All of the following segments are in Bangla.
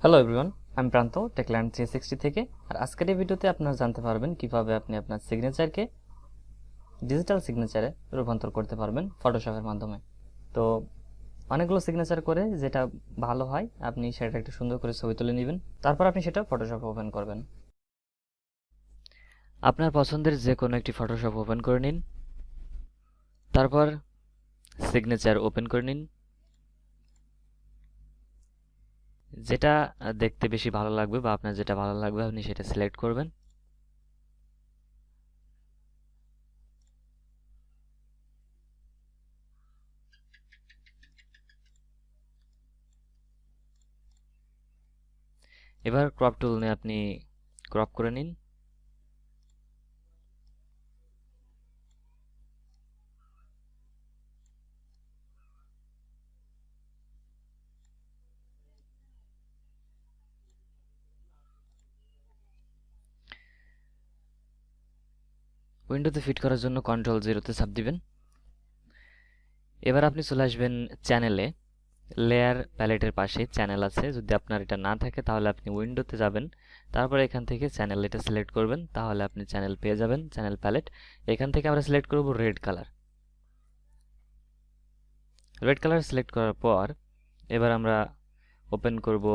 হ্যালো এভরিওয়ান, আমি প্রান্ত টেকল্যান্ড 360 থেকে। আর আজকের এই ভিডিওতে আপনারা জানতে পারবেন কিভাবে আপনি আপনার সিগনেচারকে ডিজিটাল সিগনেচারে রূপান্তর করতে পারবেন ফটোশপের মাধ্যমে। তো অনেকগুলো সিগনেচার করে যেটা ভালো হয় আপনি সেটা একটু সুন্দর করে ছবি তুলে নেবেন, তারপর আপনি সেটা ফটোশপে ওপেন করবেন। আপনার পছন্দের যে কোনো একটি ফটোশপ ওপেন করে নিন, তারপর সিগনেচার ওপেন করে নিন। যেটা দেখতে বেশি ভালো লাগবে বা আপনার যেটা ভালো লাগবে আপনি সেটা সিলেক্ট করবেন। এবার ক্রপ টুল নিয়ে আপনি ক্রপ করে নিন। উইন্ডোতে ফিট করার জন্য Ctrl+0 চাপ দিবেন। এবার আপনি চলে আসবেন চ্যানেলে। লেয়ার প্যালেটের পাশে চ্যানেল আছে, যদি আপনার এটা না থাকে তাহলে আপনি উইন্ডোতে যাবেন, তারপরে এখান থেকে চ্যানেল এটা সিলেক্ট করবেন, তাহলে আপনি চ্যানেল পেয়ে যাবেন, চ্যানেল প্যালেট। এখান থেকে আমরা সিলেক্ট করব red colour. Red colour select করার পর এবার আমরা ওপেন করব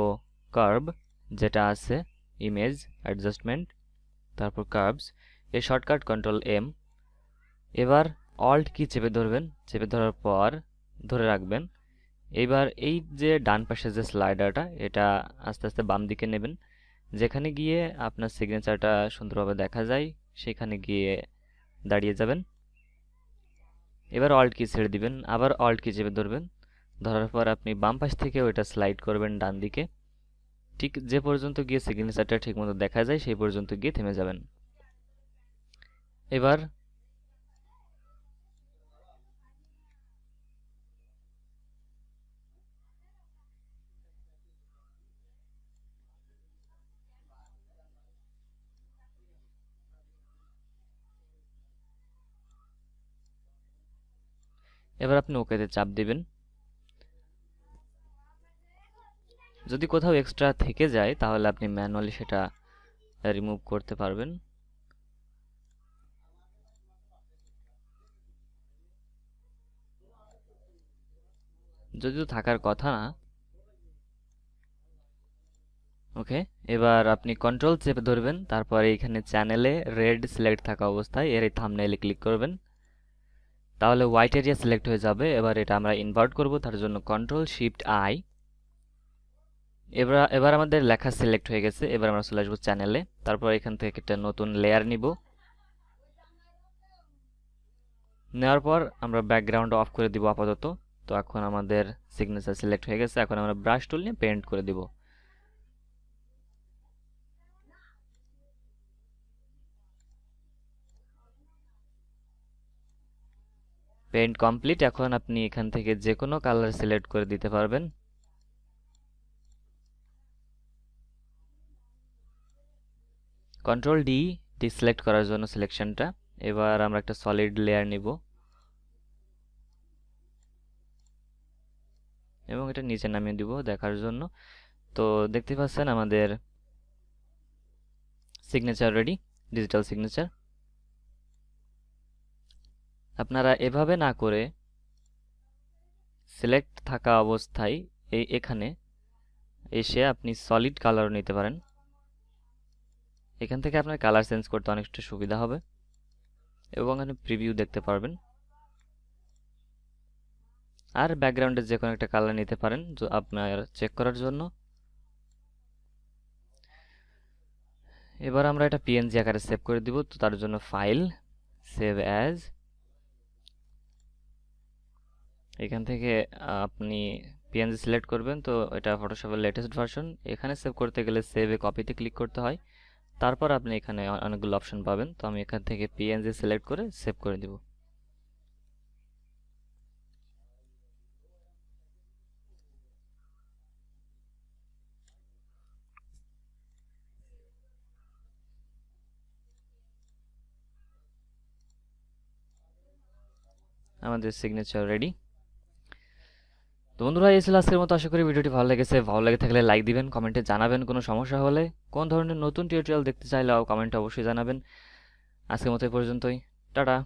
কার্ভ, যেটা আছে ইমেজ অ্যাডজাস্টমেন্ট, তারপর কার্ভস, এর শর্টকাট Ctrl+M। এবার অল্ট কি চেপে ধরবেন, চেপে ধরার পর ধরে রাখবেন। এইবার এই যে ডান পাশে যে স্লাইডারটা, এটা আস্তে আস্তে বাম দিকে নেবেন, যেখানে গিয়ে আপনার সিগনেচারটা সুন্দরভাবে দেখা যায় সেখানে গিয়ে দাঁড়িয়ে যাবেন। এবার অল্ট কি ছেড়ে দিবেন, আবার অল্ট কি চেপে ধরবেন, ধরার পর আপনি বাম পাশ থেকে ওইটা স্লাইড করবেন ডান দিকে, ঠিক যে পর্যন্ত গিয়ে সিগনেচারটা ঠিকমতো দেখা যায় সেই পর্যন্ত গিয়ে থেমে যাবেন। এবার এবার আপনি ওকেতে চাপ দিবেন। যদি কোথাও এক্সট্রা থেকে যায় তাহলে আপনি ম্যানুয়ালি সেটা রিমুভ করতে পারবেন। যদিও থাকার কথা না। ওকে, এবার আপনি কন্ট্রোল চেপে ধরবেন, তারপরে এখানে চ্যানেলে রেড সিলেক্ট থাকা অবস্থায় এর এই থাম্বনেইলে ক্লিক করবেন, তাহলে হোয়াইট এরিয়া সিলেক্ট হয়ে যাবে। এবার এটা আমরা ইনভার্ট করব, তার জন্য Ctrl+Shift+I। এবার আমাদের লেখা সিলেক্ট হয়ে গেছে। এবার আমরা চলে আসবো চ্যানেলে, তারপর এখান থেকে একটা নতুন লেয়ার নিব। নেওয়ার পর আমরা ব্যাকগ্রাউন্ড অফ করে দিব আপাতত। তো এখন আমাদের সিগনেচার সিলেক্ট হয়ে গেছে। এখন আমরা ব্রাশ টুল নিয়ে পেইন্ট করে দিব। Paint complete. এখন আপনি এখান থেকে যে কোনো কালার সিলেক্ট করে দিতে পারবেন। Ctrl+D ডিসিলেক্ট করার জন্য সিলেকশনটা। এবার আমরা একটা সলিড লেয়ার নিব এবং এটা নিচে নামিয়ে দিব দেখার জন্য। তো দেখতে পাচ্ছেন আমাদের সিগনেচার রেডি, ডিজিটাল সিগনেচার। আপনারা এভাবে না করে সিলেক্ট থাকা অবস্থায় এখানে এসে আপনি সলিড কালারও নিতে পারেন। এখান থেকে আপনার কালার চেঞ্জ করতে অনেকটা সুবিধা হবে এবং আপনি প্রিভিউ দেখতে পারবেন। আর ব্যাকগ্রাউন্ডের যে কোনো একটা কালার নিতে পারেন আপনার চেক করার জন্য। এবার আমরা এটা পিএনজি আকারে সেভ করে দিব। তো তার জন্য ফাইল, সেভ অ্যাজ, এখান থেকে আপনি পিএনজি সিলেক্ট করবেন। তো এটা ফটোশপের লেটেস্ট ভার্সন। এখানে সেভ করতে গেলে সেভ এ কপিতে ক্লিক করতে হয়, তারপর আপনি এখানে অনেকগুলো অপশন পাবেন। তো আমি এখান থেকে পিএনজি সিলেক্ট করে সেভ করে দিব। আমাদের সিগনেচার রেডি। তো বন্ধুরা, এই ছিল আজকের মতো। আশা করি ভিডিওটি ভালো লেগেছে। ভালো লেগে থাকলে লাইক দিবেন, কমেন্টে জানাবেন কোনো সমস্যা হলে, কোন ধরনের নতুন টিউটোরিয়াল দেখতে চাইলেও কমেন্টে অবশ্যই জানাবেন। আজকের মতো এই পর্যন্তই। টাটা।